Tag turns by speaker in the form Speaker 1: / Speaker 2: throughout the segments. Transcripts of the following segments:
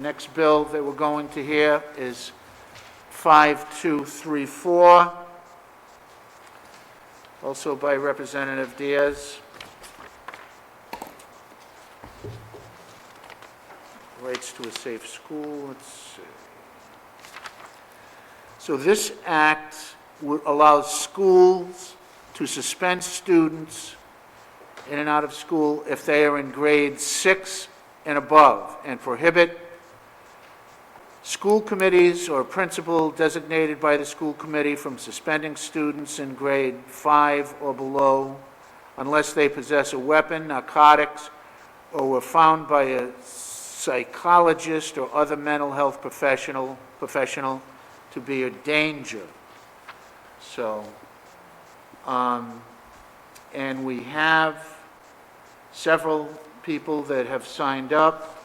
Speaker 1: Next bill that we're going to hear is 5234, also by Representative Diaz. Rights to a safe school. Let's see. So this act allows schools to suspend students in and out of school if they are in grade 6 and above, and prohibit school committees or principal designated by the school committee from suspending students in grade 5 or below unless they possess a weapon, narcotics, or were found by a psychologist or other mental health professional to be a danger. So, and we have several people that have signed up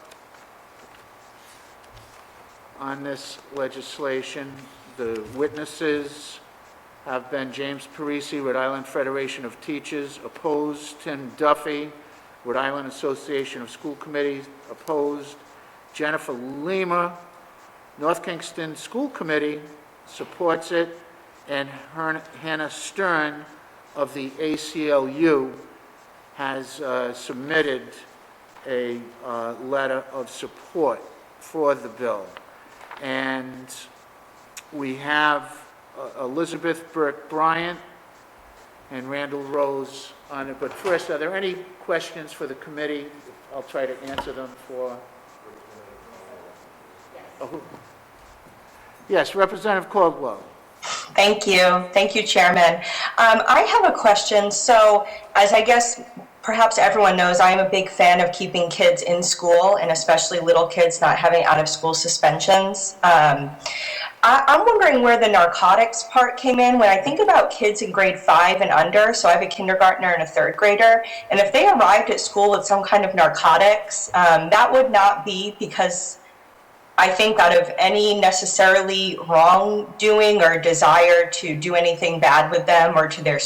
Speaker 1: on this legislation. The witnesses have been James Parisi, Rhode Island Federation of Teachers, opposed. Tim Duffy, Rhode Island Association of School Committees, opposed. Jennifer Lima, North Kingstown School Committee, supports it. And Hannah Stern of the ACLU has submitted a letter of support for the bill. And we have Elizabeth Burke Bryant and Randall Rose on it. But first, are there any questions for the committee? I'll try to answer them for... Oh, yes, Representative Caldwell.
Speaker 2: Thank you. Thank you, Chairman. I have a question. So, as I guess perhaps everyone knows, I am a big fan of keeping kids in school, and especially little kids not having out-of-school suspensions. I'm wondering where the narcotics part came in. When I think about kids in grade 5 and under, so I have a kindergartner and a 3rd grader, and if they arrived at school with some kind of narcotics, that would not be because I think out of any necessarily wrongdoing or desire to do anything bad with them or to their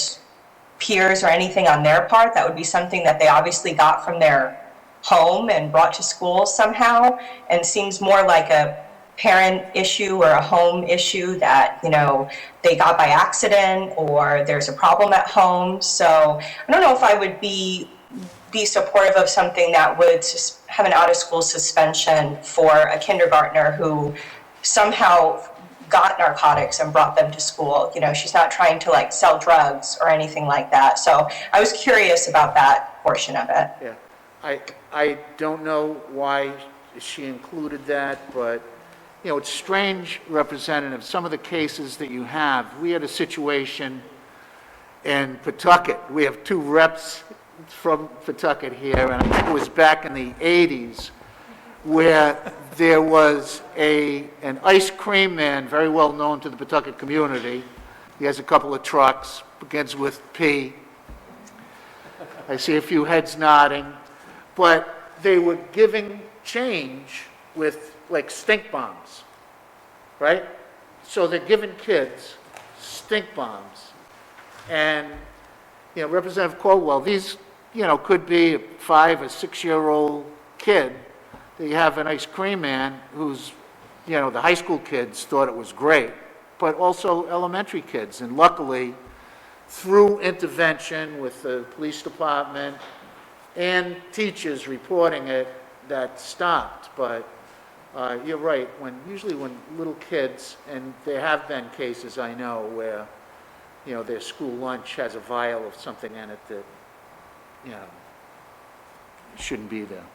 Speaker 2: peers or anything on their part. That would be something that they obviously got from their home and brought to school somehow, and seems more like a parent issue or a home issue that, you know, they got by accident or there's a problem at home. So I don't know if I would be supportive of something that would have an out-of-school suspension for a kindergartner who somehow got narcotics and brought them to school. You know, she's not trying to like sell drugs or anything like that. So I was curious about that portion of it.
Speaker 1: Yeah, I don't know why she included that, but you know, it's strange, Representative, some of the cases that you have. We had a situation in Pawtucket. We have 2 reps from Pawtucket here, and I think it was back in the 80s, where there was an ice cream man, very well known to the Pawtucket community. He has a couple of trucks, begins with P. I see a few heads nodding. But they were giving change with, like, stink bombs, right? So they're giving kids stink bombs. And, you know, Representative Caldwell, these, you know, could be a 5 or 6-year-old kid. You have an ice cream man who's, you know, the high school kids thought it was great, but also elementary kids. And luckily, through intervention with the police department and teachers reporting it, that stopped. But you're right, usually when little kids, and there have been cases I know where, you know, their school lunch has a vial of something in it that, you know, shouldn't be there.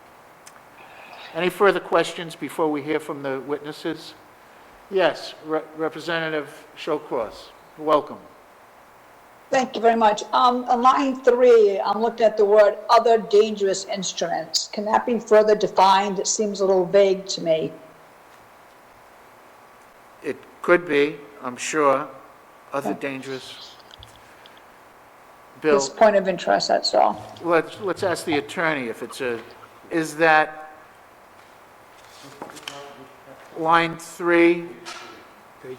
Speaker 1: Any further questions before we hear from the witnesses? Yes, Representative Shawcross, welcome.
Speaker 3: Thank you very much. On line 3, I'm looking at the word other dangerous instruments. Can that be further defined? It seems a little vague to me.
Speaker 1: It could be, I'm sure, other dangerous. Bill,
Speaker 3: Just point of interest, that's all.
Speaker 1: let's ask the attorney if is that line 3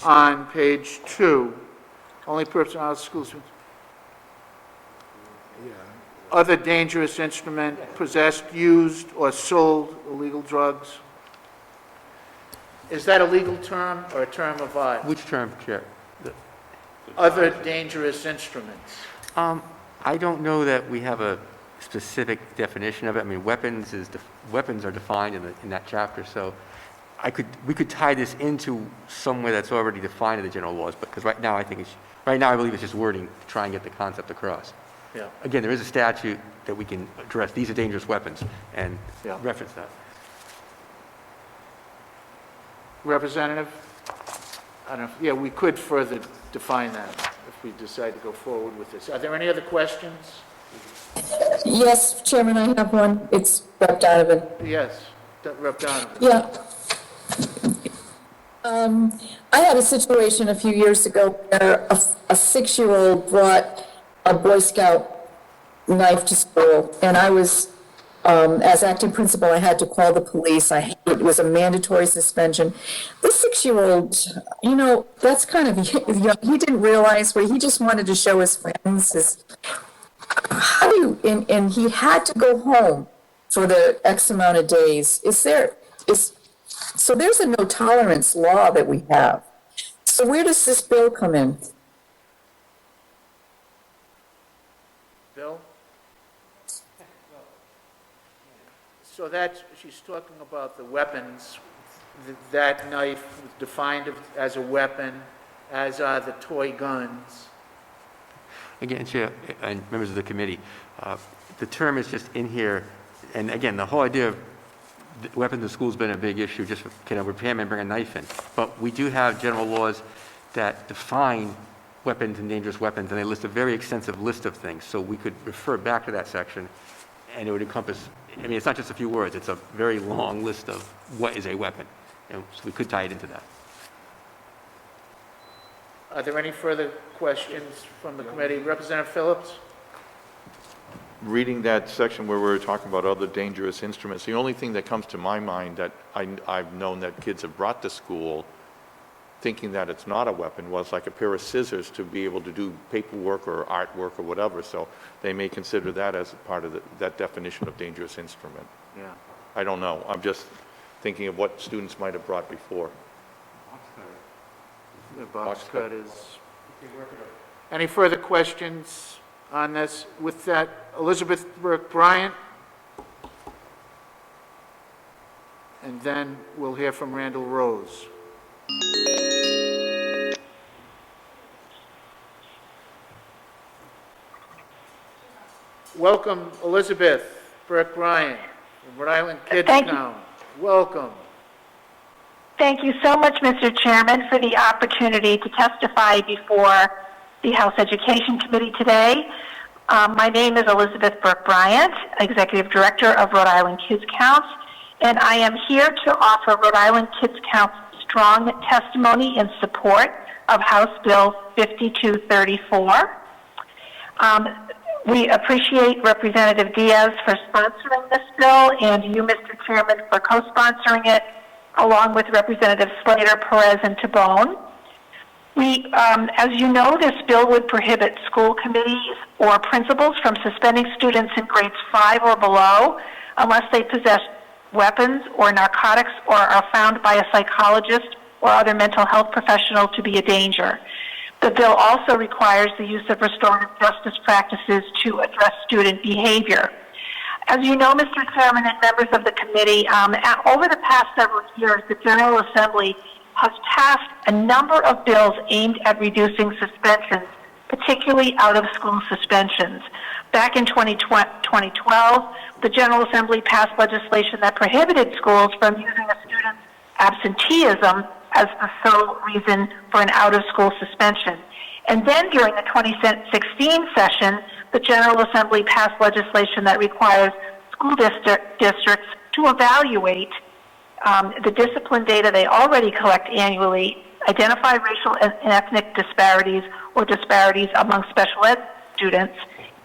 Speaker 1: on page 2, only person out of schools. Other dangerous instrument, possessed, used, or sold illegal drugs. Is that a legal term or a term of art?
Speaker 4: Which term, Chair?
Speaker 1: Other dangerous instruments.
Speaker 4: I don't know that we have a specific definition of it. I mean, weapons are defined in that chapter, so we could tie this into somewhere that's already defined in the general laws, but because right now I believe it's just wording to try and get the concept across.
Speaker 1: Yeah.
Speaker 4: Again, there is a statute that we can address. These are dangerous weapons, and
Speaker 1: Yeah.
Speaker 4: reference that.
Speaker 1: Representative? I don't know, yeah, we could further define that if we decide to go forward with this. Are there any other questions?
Speaker 5: Yes, Chairman, I have one. It's Rep. Donovan.
Speaker 1: Yes, Rep. Donovan.
Speaker 5: Yeah. I had a situation a few years ago where a 6-year-old brought a Boy Scout knife to school, and I was, as acting principal, I had to call the police. It was a mandatory suspension. The 6-year-old, that's kind of young. He didn't realize he just wanted to show his friends. And he had to go home for the X amount of days. So there's a no tolerance law that we have. So where does this bill come in?
Speaker 1: Bill? So she's talking about the weapons. That knife was defined as a weapon, as are the toy guns.
Speaker 4: Again, Chair and members of the committee, the term is just in here, and again, the whole idea of weapons in school has been a big issue, just can a repairman bring a knife in? But we do have general laws that define weapons and dangerous weapons, and they list a very extensive list of things, so we could refer back to that section, and it would encompass, it's not just a few words, it's a very long list of what is a weapon, and so we could tie it into that.
Speaker 1: Are there any further questions from the committee? Representative Phillips?
Speaker 6: Reading that section where we were talking about other dangerous instruments, the only thing that comes to my mind that I've known that kids have brought to school thinking that it's not a weapon was like a pair of scissors to be able to do paperwork or artwork or whatever, so they may consider that as a part of that definition of dangerous instrument.
Speaker 1: Yeah.
Speaker 6: I don't know. I'm just thinking of what students might have brought before.
Speaker 1: The box cut is... Any further questions on this? With that, Elizabeth Burke Bryant. And then we'll hear from Randall Rose. Welcome, Elizabeth Burke Bryant from Rhode Island Kingstown. Welcome.
Speaker 7: Thank you so much, Mr. Chairman, for the opportunity to testify before the House Education Committee today. My name is Elizabeth Burke Bryant, Executive Director of Rhode Island Kids Counts, and I am here to offer Rhode Island Kids Counts strong testimony in support of House Bill 5234. We appreciate Representative Diaz for sponsoring this bill and you, Mr. Chairman, for co-sponsoring it, along with Representatives Slater, Perez, and Tabone. As you know, this bill would prohibit school committees or principals from suspending students in grades 5 or below unless they possess weapons or narcotics or are found by a psychologist or other mental health professional to be a danger. The bill also requires the use of restorative justice practices to address student behavior. As you know, Mr. Chairman and members of the committee, over the past several years, the General Assembly has passed a number of bills aimed at reducing suspensions, particularly out-of-school suspensions. Back in 2012, the General Assembly passed legislation that prohibited schools from using a student's absenteeism as the sole reason for an out-of-school suspension. And then during the 2016 session, the General Assembly passed legislation that requires school districts to evaluate the discipline data they already collect annually, identify racial and ethnic disparities or disparities among special ed students,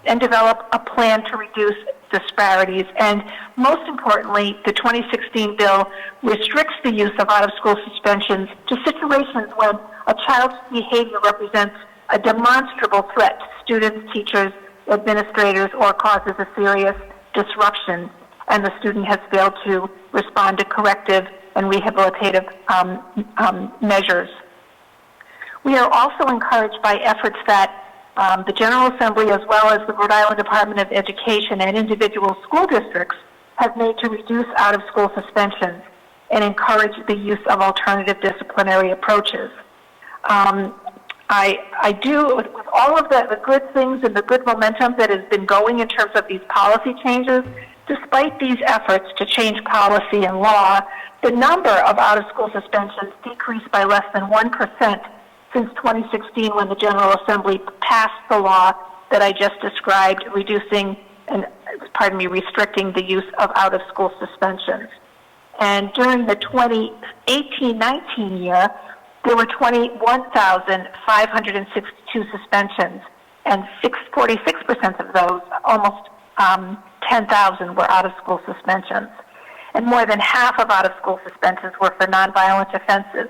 Speaker 7: and develop a plan to reduce disparities. And most importantly, the 2016 bill restricts the use of out-of-school suspensions to situations when a child's behavior represents a demonstrable threat to students, teachers, administrators, or causes a serious disruption, and the student has failed to respond to corrective and rehabilitative measures. We are also encouraged by efforts that the General Assembly, as well as the Rhode Island Department of Education and individual school districts, have made to reduce out-of-school suspensions and encourage the use of alternative disciplinary approaches. I do, with all of the good things and the good momentum that has been going in terms of these policy changes, despite these efforts to change policy and law, the number of out-of-school suspensions decreased by less than 1% since 2016, when the General Assembly passed the law that I just described, restricting the use of out-of-school suspensions. And during the 2018-19 year, there were 21,562 suspensions, and 46% of those, almost 10,000, were out-of-school suspensions. And more than half of out-of-school suspensions were for nonviolent offenses,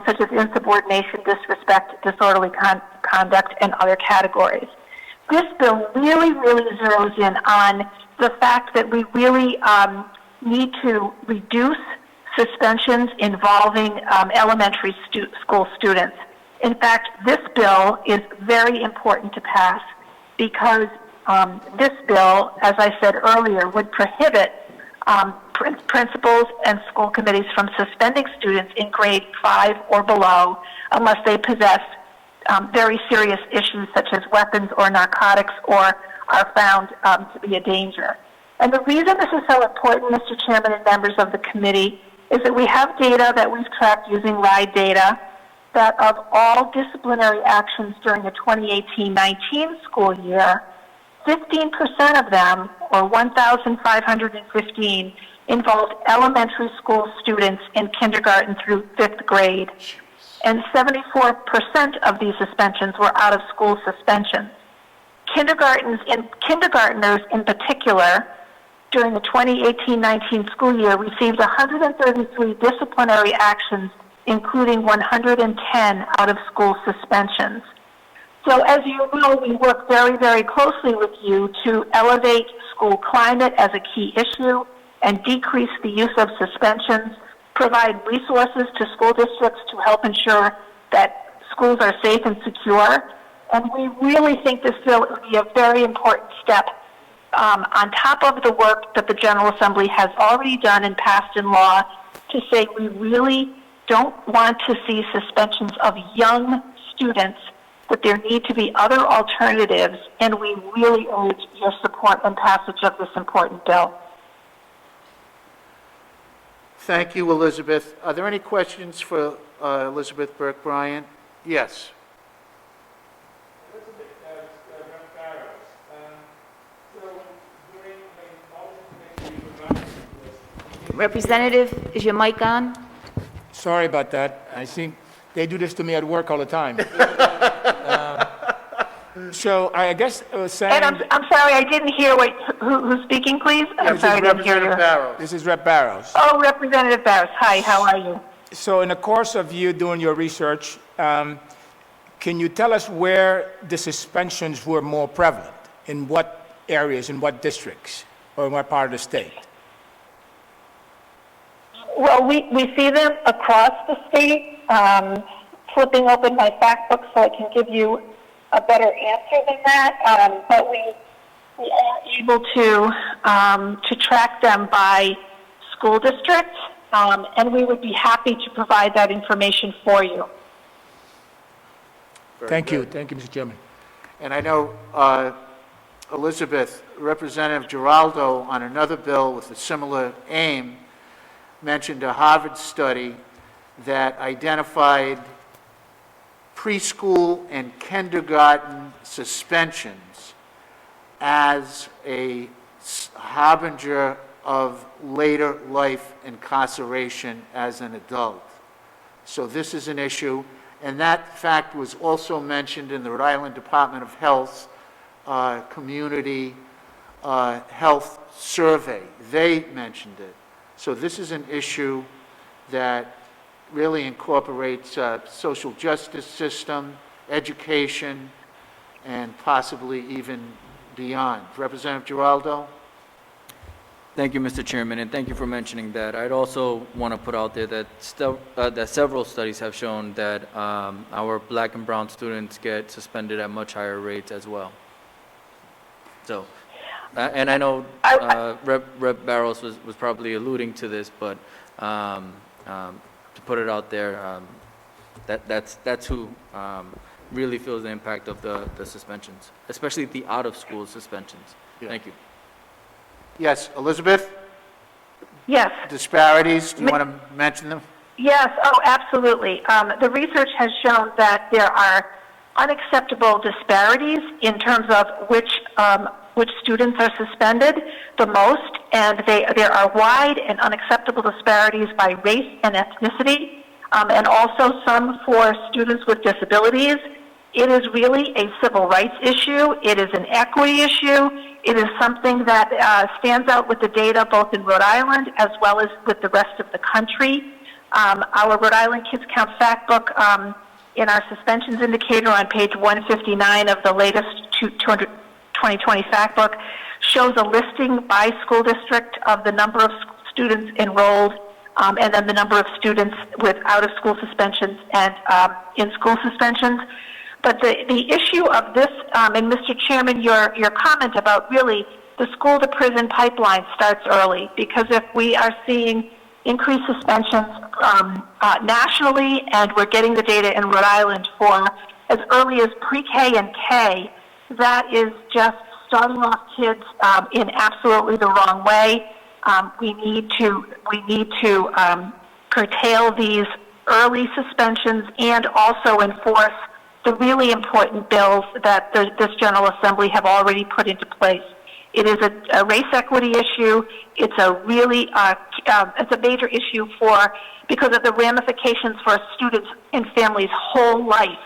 Speaker 7: such as insubordination, disrespect, disorderly conduct, and other categories. This bill really, really zeroes in on the fact that we really need to reduce suspensions involving elementary school students. In fact, this bill is very important to pass because this bill, as I said earlier, would prohibit principals and school committees from suspending students in grade 5 or below unless they possess very serious issues such as weapons or narcotics or are found to be a danger. And the reason this is so important, Mr. Chairman and members of the committee, is that we have data that we've tracked using Rhode data that of all disciplinary actions during the 2018-19 school year, 15% of them, or 1,515, involved elementary school students in kindergarten through 5th grade. And 74% of these suspensions were out-of-school suspensions. Kindergartners in particular, during the 2018-19 school year, received 133 disciplinary actions, including 110 out-of-school suspensions. So as you know, we work very, very closely with you to elevate school climate as a key issue and decrease the use of suspensions, provide resources to school districts to help ensure that schools are safe and secure. And we really think this bill would be a very important step on top of the work that the General Assembly has already done and passed in law to say we really don't want to see suspensions of young students, that there need to be other alternatives, and we really urge your support and passage of this important bill.
Speaker 1: Thank you, Elizabeth. Are there any questions for Elizabeth Burke Bryant? Yes.
Speaker 8: Representative, is your mic on?
Speaker 9: Sorry about that. I think they do this to me at work all the time. So I guess I was saying...
Speaker 7: And I'm sorry, I didn't hear who's speaking, please? I'm sorry, I didn't hear you.
Speaker 9: This is Rep. Barrows.
Speaker 7: Oh, Representative Barris. Hi, how are you?
Speaker 9: So in the course of you doing your research, can you tell us where the suspensions were more prevalent? In what areas, in what districts, or in what part of the state?
Speaker 7: Well, we see them across the state. Flipping open my fact book so I can give you a better answer than that. But we are able to track them by school district, and we would be happy to provide that information for you.
Speaker 9: Thank you, Mr. Chairman.
Speaker 1: And I know, Elizabeth, Representative Giraldo, on another bill with a similar aim, mentioned a Harvard study that identified preschool and kindergarten suspensions as a harbinger of later life incarceration as an adult. So this is an issue, and that fact was also mentioned in the Rhode Island Department of Health Community Health Survey. They mentioned it. So this is an issue that really incorporates social justice system, education, and possibly even beyond. Representative Giraldo?
Speaker 10: Thank you, Mr. Chairman, and thank you for mentioning that. I'd also want to put out there that that several studies have shown that our black and brown students get suspended at much higher rates as well. So, and I know Rep. Barros was probably alluding to this, but to put it out there, that's who really feels the impact of the suspensions, especially the out-of-school suspensions.
Speaker 1: Yeah.
Speaker 10: Thank you.
Speaker 1: Yes, Elizabeth?
Speaker 7: Yes.
Speaker 1: Disparities, do you want to mention them?
Speaker 7: Yes, oh, absolutely. The research has shown that there are unacceptable disparities in terms of which students are suspended the most, and there are wide and unacceptable disparities by race and ethnicity, and also some for students with disabilities. It is really a civil rights issue. It is an equity issue. It is something that stands out with the data both in Rhode Island as well as with the rest of the country. Our Rhode Island Kids Count Fact Book in our suspensions indicator on page 159 of the latest 2020 Fact Book shows a listing by school district of the number of students enrolled and then the number of students with out-of-school suspensions and in-school suspensions. But the issue of this, and Mr. Chairman, your comment about really the school-to-prison pipeline starts early, because if we are seeing increased suspensions nationally, and we're getting the data in Rhode Island for as early as pre-K and K, that is just starting off kids in absolutely the wrong way. We need to curtail these early suspensions and also enforce the really important bills that this General Assembly have already put into place. It is a race equity issue. It's a really it's a major issue because of the ramifications for a student's and family's whole life.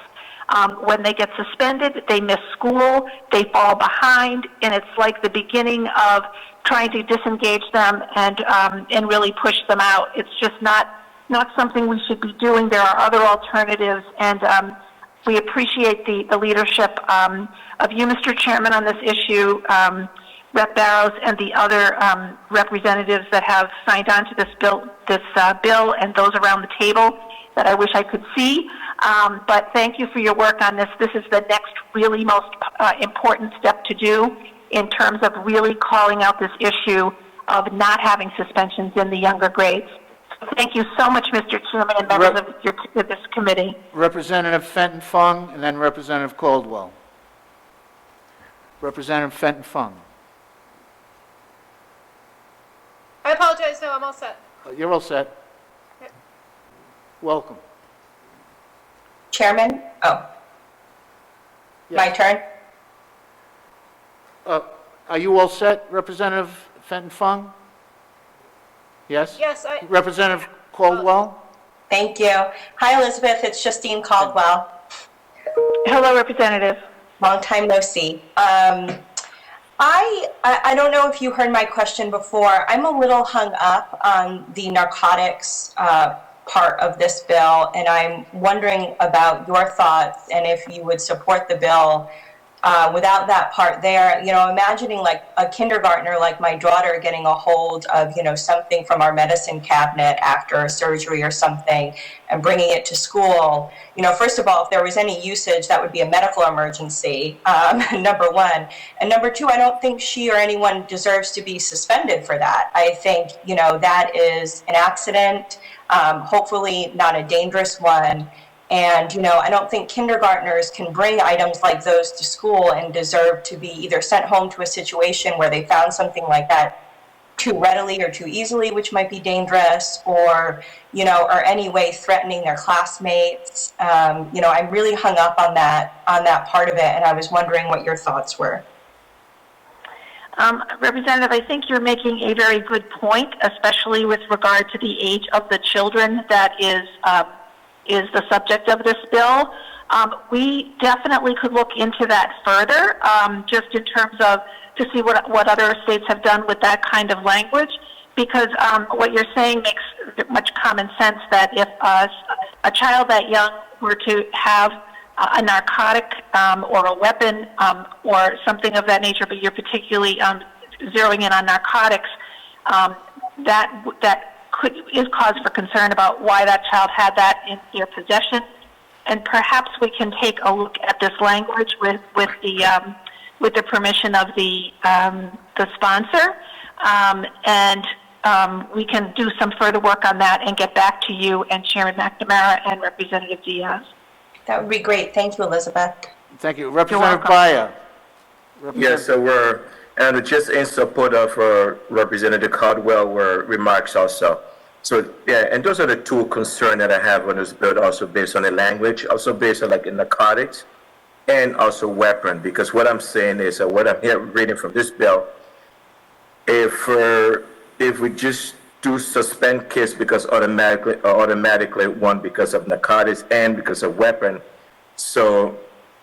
Speaker 7: When they get suspended, they miss school, they fall behind, and it's like the beginning of trying to disengage them and really push them out. It's just not something we should be doing. There are other alternatives, and we appreciate the leadership of you, Mr. Chairman, on this issue, Rep. Barros, and the other representatives that have signed on to this bill, and those around the table that I wish I could see. But thank you for your work on this. This is the next really most important step to do in terms of really calling out this issue of not having suspensions in the younger grades. Thank you so much, Mr. Chairman, and members of this committee.
Speaker 1: Representative Fenton Fung, and then Representative Caldwell. Representative Fenton Fung.
Speaker 11: I apologize. No, I'm all set.
Speaker 1: You're all set.
Speaker 11: Okay.
Speaker 1: Welcome.
Speaker 2: Chairman? Oh.
Speaker 1: Yes.
Speaker 2: My turn?
Speaker 1: Are you all set, Representative Fenton Fung? Yes?
Speaker 11: Yes,
Speaker 1: Representative Caldwell?
Speaker 2: Thank you. Hi, Elizabeth. It's Justine Caldwell.
Speaker 7: Hello, Representative.
Speaker 2: Long time no see. I don't know if you heard my question before. I'm a little hung up on the narcotics part of this bill, and I'm wondering about your thoughts and if you would support the bill without that part there. You know, imagining like a kindergartner like my daughter getting a hold of, you know, something from our medicine cabinet after a surgery or something and bringing it to school. You know, first of all, if there was any usage, that would be a medical emergency, number one. And number two, I don't think she or anyone deserves to be suspended for that. I think, you know, that is an accident, hopefully not a dangerous one. And, you know, I don't think kindergartners can bring items like those to school and deserve to be either sent home to a situation where they found something like that too readily or too easily, which might be dangerous, or, you know, or any way threatening their classmates. You know, I'm really hung up on that part of it, and I was wondering what your thoughts were.
Speaker 7: Representative, I think you're making a very good point, especially with regard to the age of the children that is the subject of this bill. We definitely could look into that further, just in terms of to see what other states have done with that kind of language, because what you're saying makes much common sense, that if a child that young were to have a narcotic or a weapon or something of that nature, but you're particularly zeroing in on narcotics, is cause for concern about why that child had that in their possession. And perhaps we can take a look at this language with the permission of the sponsor, and we can do some further work on that and get back to you and Chairman McNamara and Representative Diaz.
Speaker 2: That would be great. Thank you, Elizabeth.
Speaker 1: Thank you. Representative Bryant.
Speaker 12: Yes, so we're, and just in support of Representative Caldwell were remarks also. So, yeah, and those are the two concerns that I have on this bill, also based on the language, also based on like in narcotics, and also weapon, because what I'm saying is, what I'm here reading from this bill, if we just do suspend kids because automatically one because of narcotics and because of weapon, so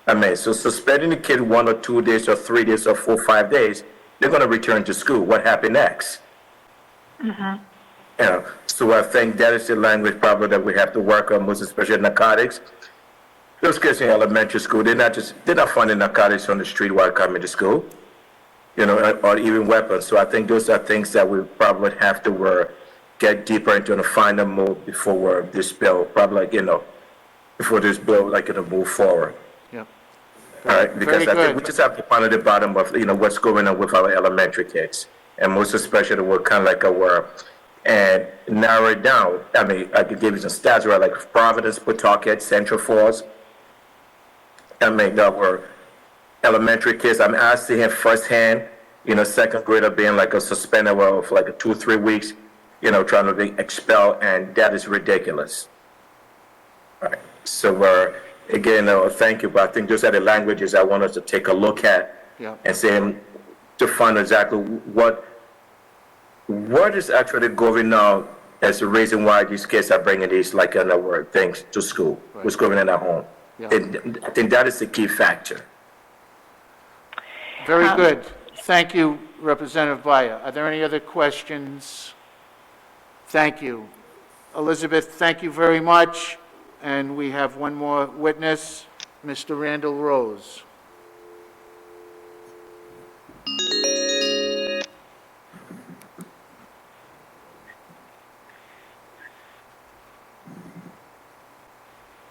Speaker 12: suspending the kid 1 or 2 days or 3 days or 4 or 5 days, they're going to return to school. What happened next?
Speaker 7: Mm-hmm.
Speaker 12: You know, so I think that is the language probably that we have to work on, most especially narcotics. Those kids in elementary school, they're not finding narcotics on the street while coming to school, you know, or even weapons. So I think those are things that we probably have to get deeper into and find them more before this bill, probably, like, you know, before this bill, like, it'll move forward.
Speaker 1: Yep.
Speaker 12: All right, because I think we just have to find at the bottom of, you know, what's going on with our elementary kids, and most especially we're kind of like and narrow it down. I mean, I could give you some stats, right? Like Providence, Pawtucket, Central Falls. I mean, our elementary kids, I'm asking him firsthand, you know, second grader being like a suspended for like 2 or 3 weeks, you know, trying to be expelled, and that is ridiculous. All right. So, again, thank you, but I think those are the languages I want us to take a look at and say, to find exactly what is actually going on as the reason why these kids are bringing these, like, things to school, what's going on at home. And I think that is the key factor.
Speaker 1: Very good. Thank you, Representative Baya. Are there any other questions? Thank you. Elizabeth, thank you very much. And we have one more witness, Mr. Randall Rose.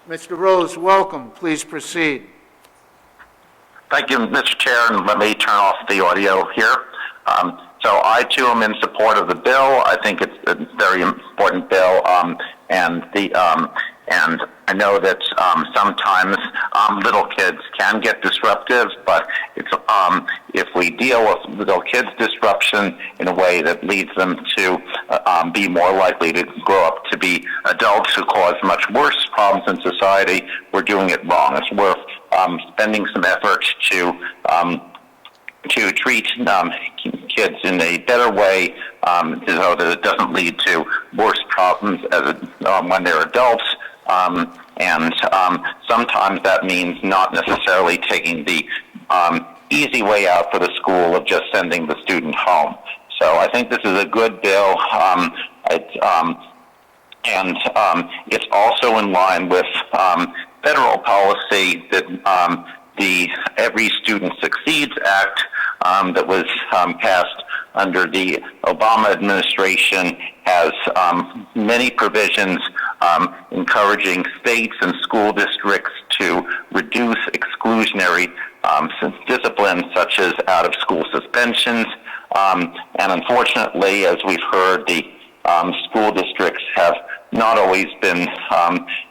Speaker 1: Mr. Rose, welcome. Please proceed.
Speaker 13: Thank you, Mr. Chair, and let me turn off the audio here. So I, too, am in support of the bill. I think it's a very important bill, and I know that sometimes little kids can get disruptive, but it's if we deal with little kids' disruption in a way that leads them to be more likely to grow up to be adults who cause much worse problems in society, we're doing it wrong. It's worth spending some effort to treat kids in a better way so that it doesn't lead to worse problems when they're adults. And sometimes that means not necessarily taking the easy way out for the school of just sending the student home. So I think this is a good bill. It's also in line with federal policy that the Every Student Succeeds Act that was passed under the Obama administration has many provisions encouraging states and school districts to reduce exclusionary disciplines such as out-of-school suspensions. And unfortunately, as we've heard, the school districts have not always been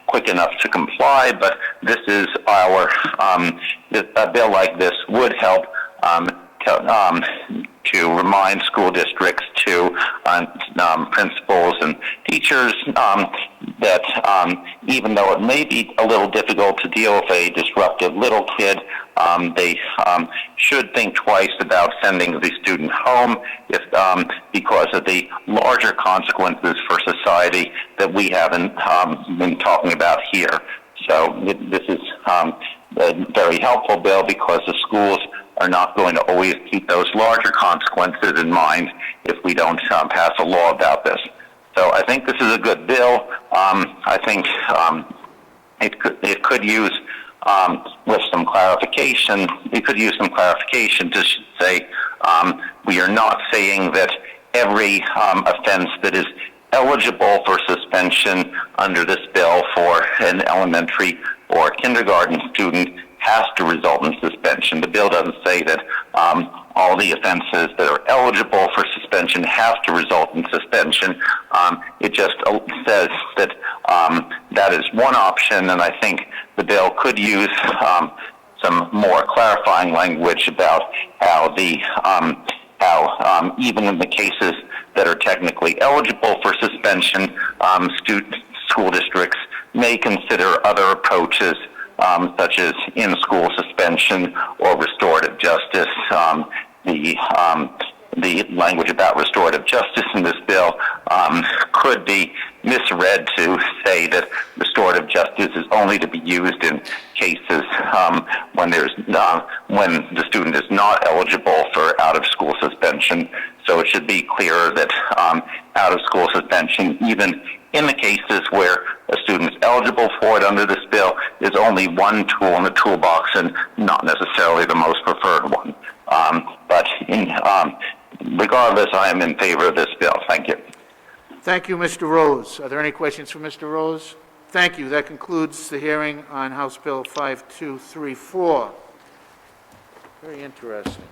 Speaker 13: quick enough to comply, but this is a bill like this would help to remind school districts, to principals and teachers that even though it may be a little difficult to deal with a disruptive little kid, they should think twice about sending the student home because of the larger consequences for society that we haven't been talking about here. So this is a very helpful bill because the schools are not going to always keep those larger consequences in mind if we don't pass a law about this. So I think this is a good bill. I think it could use with some clarification. It could use some clarification to say we are not saying that every offense that is eligible for suspension under this bill for an elementary or kindergarten student has to result in suspension. The bill doesn't say that all the offenses that are eligible for suspension have to result in suspension. It just says that that is one option, and I think the bill could use some more clarifying language about how even in the cases that are technically eligible for suspension, school districts may consider other approaches such as in-school suspension or restorative justice. The language about restorative justice in this bill could be misread to say that restorative justice is only to be used in cases when the student is not eligible for out-of-school suspension. So it should be clear that out-of-school suspension, even in the cases where a student is eligible for it under this bill, is only one tool in the toolbox and not necessarily the most preferred one. But regardless, I am in favor of this bill. Thank you.
Speaker 1: Thank you, Mr. Rose. Are there any questions for Mr. Rose? Thank you. That concludes the hearing on House Bill 5234. Very interesting.